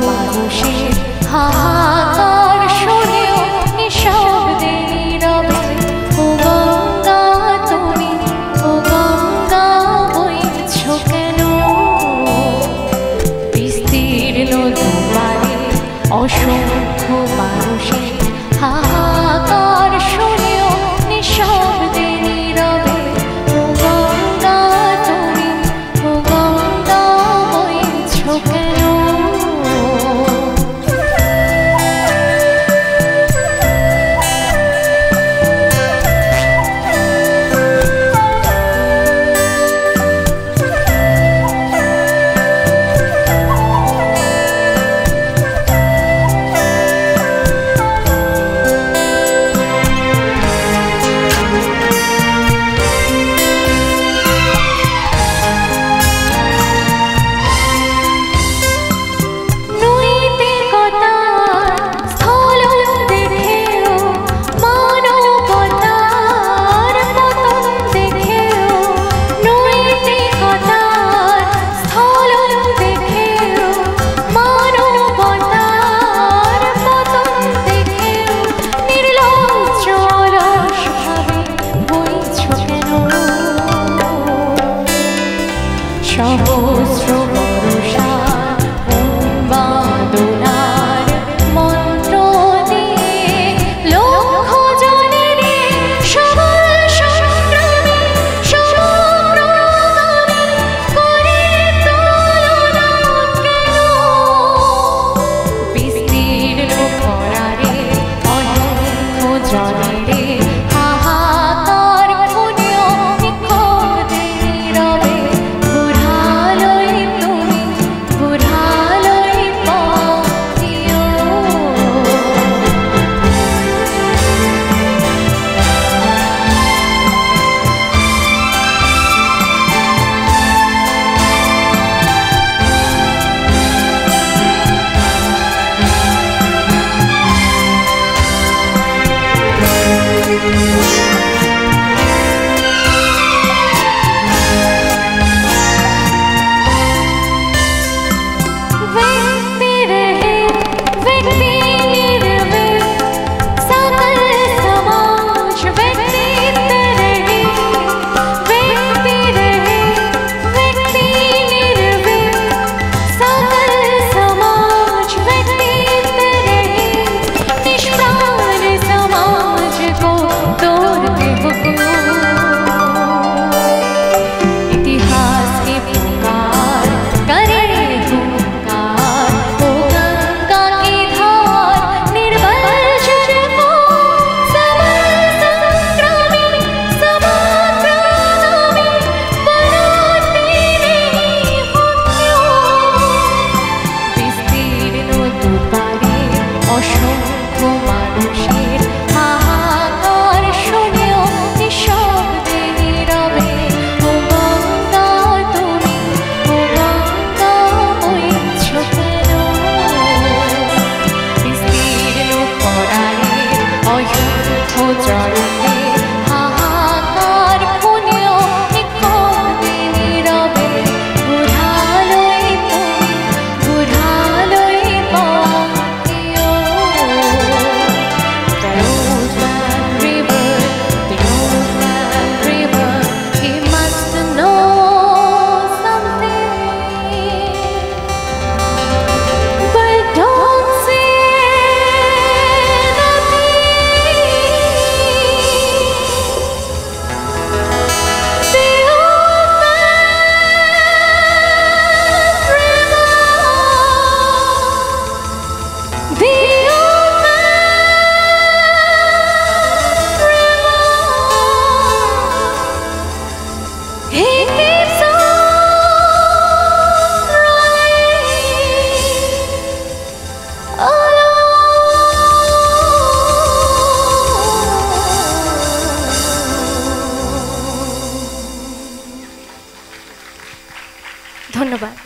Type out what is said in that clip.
মানুষের হাহাকার শুনেও নিঃশব্দে নীরবে ও গঙ্গা তুমি ও গঙ্গা বইছো কেন বিস্তীর্ণ দুয়ারে অসংখ্য মানুষের হাহাকার শুনেও নিঃশব্দে নীরবে ও গঙ্গা তুমি ও গঙ্গা বইছো কেন সহস্র বর্ষার উন্মাদনার মন্ত্র দিয়ে লক্ষ জনের সবল সংগ্রামে সমগ্রগামী করে তুলনা কেন বিস্তীর্ণ খরারে অনন্ত জলেরে হাহাকার শুনেও নিঃশব্দে নীরবে অসংখ্য মানুষের হাহাকার শুনেও নিঃশব্দে নীরবে ও গঙ্গা তুমি ও গঙ্গা বইছো কেন বিস্তীর্ণ খরারে অসংখ্য জলে হাহাকার শুনেও নিঃশব্দে নীরবে বুড়ালোই তুমি বুড়ালোই ধন্যবাদ।